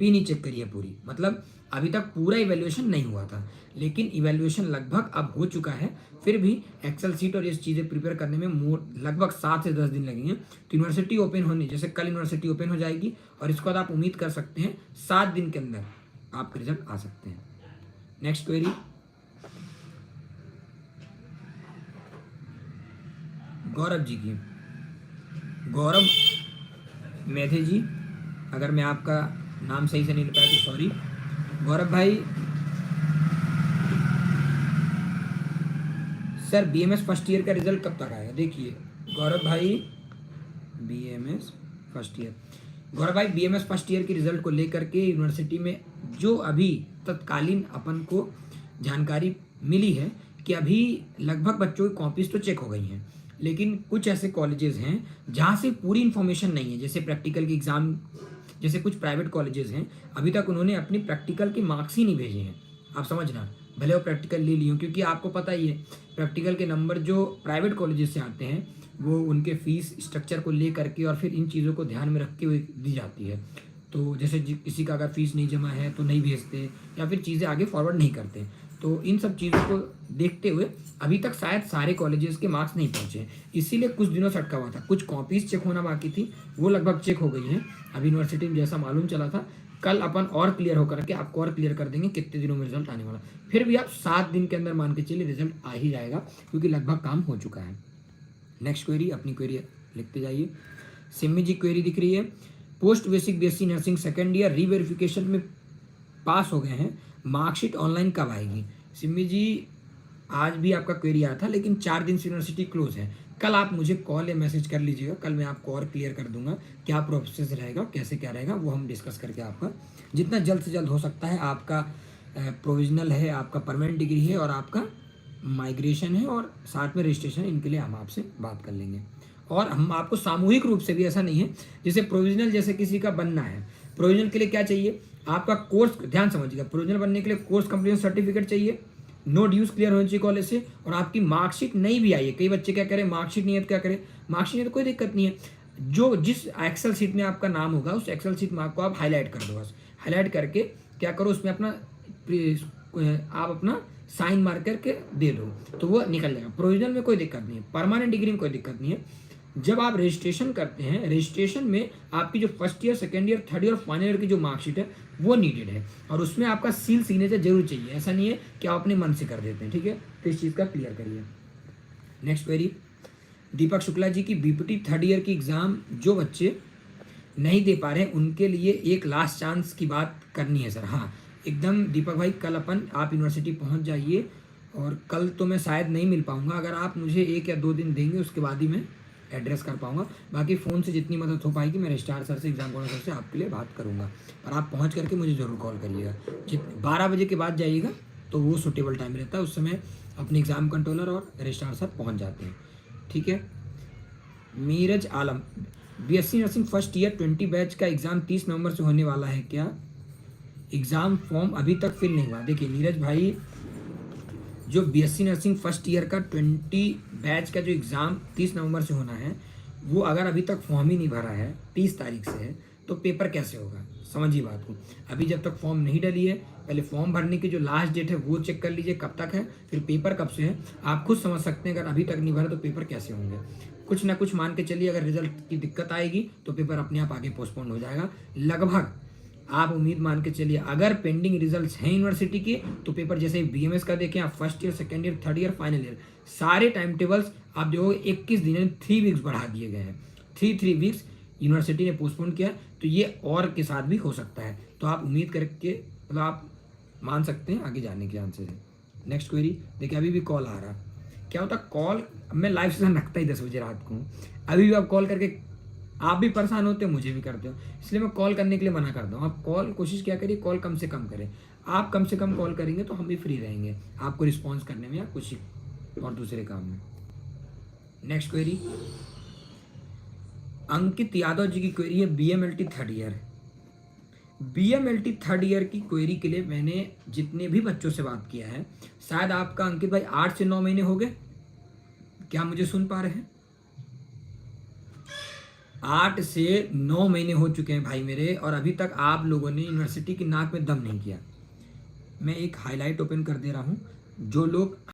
भी नहीं चेक करी है पूरी, मतलब अभी तक पूरा इवैल्यूएशन नहीं हुआ था, लेकिन इवैल्यूएशन लगभग अब हो चुका है। फिर भी एक्सेल सीट और ये चीज़ें प्रिपेयर करने में लगभग 7 से 10 दिन लगेंगे। तो यूनिवर्सिटी ओपन होने, जैसे कल यूनिवर्सिटी ओपन हो जाएगी और इसके बाद आप उम्मीद कर सकते हैं 7 दिन के अंदर आपके रिजल्ट आ सकते हैं। नेक्स्ट क्वेरी, गौरव जी की, गौरव मेधे जी, अगर मैं आपका नाम सही से नहीं लिख पाया तो सॉरी। गौरव भाई, सर बीएमएस फर्स्ट ईयर का रिजल्ट कब तक आएगा? देखिए गौरव भाई, बीएमएस फर्स्ट ईयर, गौरव भाई बीएमएस फर्स्ट ईयर के रिजल्ट को लेकर के यूनिवर्सिटी में जो अभी तत्कालीन अपन को जानकारी मिली है कि अभी लगभग बच्चों की कॉपीज तो चेक हो गई हैं, लेकिन कुछ ऐसे कॉलेजेस हैं जहाँ से पूरी इन्फॉर्मेशन नहीं है। जैसे प्रैक्टिकल के एग्ज़ाम, जैसे कुछ प्राइवेट कॉलेजेस हैं, अभी तक उन्होंने अपनी प्रैक्टिकल के मार्क्स ही नहीं भेजे हैं। आप समझना, भले वो प्रैक्टिकल ले लियो, क्योंकि आपको पता ही है प्रैक्टिकल के नंबर जो प्राइवेट कॉलेजेस से आते हैं वो उनके फीस स्ट्रक्चर को ले करके और फिर इन चीज़ों को ध्यान में रखते हुए दी जाती है। तो जैसे किसी का अगर फीस नहीं जमा है तो नहीं भेजते, या फिर चीज़ें आगे फॉरवर्ड नहीं करते। तो इन सब चीज़ों को देखते हुए अभी तक शायद सारे कॉलेजेस के मार्क्स नहीं पहुँचे, इसीलिए कुछ दिनों से अटका हुआ था। कुछ कॉपीज़ चेक होना बाकी थी, वो लगभग चेक हो गई हैं अभी यूनिवर्सिटी में, जैसा मालूम चला था। कल अपन और क्लियर होकर के आपको और क्लियर कर देंगे कितने दिनों में रिजल्ट आने वाला। फिर भी आप 7 दिन के अंदर मान के चलिए रिजल्ट आ ही जाएगा, क्योंकि लगभग काम हो चुका है। नेक्स्ट क्वेरी, अपनी क्वेरी लिखते जाइए। सिम्मी जी क्वेरी दिख रही है, post basic BSc nursing second year reverification में पास हो गए हैं, मार्कशीट ऑनलाइन कब आएगी? सिम्मी जी, आज भी आपका क्वेरी आया था, लेकिन 4 दिन से यूनिवर्सिटी क्लोज है। कल आप मुझे कॉल या मैसेज कर लीजिएगा, कल मैं आपको और क्लियर कर दूंगा क्या प्रोसेस रहेगा, कैसे क्या रहेगा, वो हम डिस्कस करके आपका जितना जल्द से जल्द हो सकता है। आपका प्रोविजनल है, आपका परमानेंट डिग्री है, और आपका माइग्रेशन है, और साथ में रजिस्ट्रेशन, इनके लिए हम आपसे बात कर लेंगे। और हम आपको सामूहिक रूप से भी, ऐसा नहीं है जैसे प्रोविजनल जैसे किसी का बनना है, प्रोविजनल के लिए क्या चाहिए आपका कोर्स, ध्यान समझिएगा, प्रोविजनल बनने के लिए कोर्स कंप्लीशन सर्टिफिकेट चाहिए, नो ड्यूज क्लियर होनी चाहिए कॉलेज से, और आपकी मार्कशीट नहीं भी आई है। कई बच्चे क्या करें, मार्कशीट नहीं है तो क्या करें, मार्कशीट नहीं है तो कोई दिक्कत नहीं है, जो जिस एक्सेल शीट में आपका नाम होगा उस एक्सेल शीट मार्क को आप हाईलाइट कर दो। बस हाईलाइट करके क्या करो, उसमें अपना आप अपना साइन मार करके दे दो, तो वो निकल जाएगा। प्रोविजनल में कोई दिक्कत नहीं है, परमानेंट डिग्री में कोई दिक्कत नहीं है। जब आप रजिस्ट्रेशन करते हैं, रजिस्ट्रेशन में आपकी जो first year, second year, third year और फाइनल ईयर की जो मार्कशीट है वो नीडेड है, और उसमें आपका सील सिग्नेचर जरूर चाहिए। ऐसा नहीं है कि आप अपने मन से कर देते हैं, ठीक है? तो इस चीज़ का क्लियर करिए। नेक्स्ट क्वेरी, दीपक शुक्ला जी की बीपीटी थर्ड ईयर की एग्ज़ाम जो बच्चे नहीं दे पा रहे हैं उनके लिए एक लास्ट चांस की बात करनी है सर। हाँ एकदम दीपक भाई, कल आप यूनिवर्सिटी पहुंच जाइए, और कल तो मैं शायद नहीं मिल पाऊंगा, अगर आप मुझे 1 या 2 दिन देंगे उसके बाद ही मैं एड्रेस कर पाऊंगा। बाकी फ़ोन से जितनी मदद हो पाएगी मैं रजिस्ट्रार सर से, एग्जाम कोऑर्डिनेटर सर से आपके लिए बात करूंगा, पर आप पहुंच करके मुझे ज़रूर कॉल करिएगा। 12 बजे के बाद जाइएगा तो वो सूटेबल टाइम रहता है, उस समय अपने एग्ज़ाम कंट्रोलर और रजिस्ट्रार सर पहुँच जाते हैं, ठीक है? Miraj Alam, BSc nursing first year 20 batch का एग्ज़ाम 30 नवंबर से होने वाला है क्या? एग्ज़ाम फॉर्म अभी तक फिल नहीं हुआ। देखिए नीरज भाई, जो बीएससी नर्सिंग फर्स्ट ईयर का 20 बैच का जो एग्ज़ाम 30 नवंबर से होना है, वो अगर अभी तक फॉर्म ही नहीं भरा है, 30 तारीख से है, तो पेपर कैसे होगा? समझिए बात को। अभी जब तक फॉर्म नहीं डली है, पहले फॉर्म भरने की जो लास्ट डेट है वो चेक कर लीजिए कब तक है, फिर पेपर कब से है। आप खुद समझ सकते हैं, अगर अभी तक नहीं भरा तो पेपर कैसे होंगे। कुछ ना कुछ मान के चलिए, अगर रिजल्ट की दिक्कत आएगी तो पेपर अपने आप आगे पोस्टपोन हो जाएगा। लगभग आप उम्मीद मान के चलिए, अगर पेंडिंग रिजल्ट्स हैं यूनिवर्सिटी के, तो पेपर जैसे बीएमएस का देखें आप, first year, second year, third year, final year, सारे टाइम टेबल्स आप देखोगे 21 दिन 3 वीक्स बढ़ा दिए गए हैं। 3 वीक्स यूनिवर्सिटी ने पोस्टपोन किया, तो ये और के साथ भी हो सकता है। तो आप उम्मीद करके मतलब आप मान सकते हैं आगे जाने के चांसेस है। नेक्स्ट क्वेरी देखिए, अभी भी कॉल आ रहा, क्या होता कॉल, मैं लाइव सेशन रखता ही 10 बजे रात को, अभी भी आप कॉल करके आप भी परेशान होते हो, मुझे भी करते हो, इसलिए मैं कॉल करने के लिए मना करता हूँ। आप कॉल कोशिश क्या करिए, कॉल कम से कम करें। आप कम से कम कॉल करेंगे तो हम भी फ्री रहेंगे आपको रिस्पॉन्स करने में या कुछ और दूसरे काम में। नेक्स्ट क्वेरी, अंकित यादव जी की क्वेरी है, BMLT third year. BMLT third year की क्वेरी के लिए मैंने जितने भी बच्चों से बात किया है, शायद आपका अंकित भाई 8 से 9 महीने हो गए। क्या मुझे सुन पा रहे हैं? 8 से 9 महीने हो चुके हैं भाई मेरे, और अभी तक आप लोगों ने यूनिवर्सिटी की नाक में दम नहीं किया। मैं एक हाईलाइट ओपन कर दे रहा हूँ, जो लोग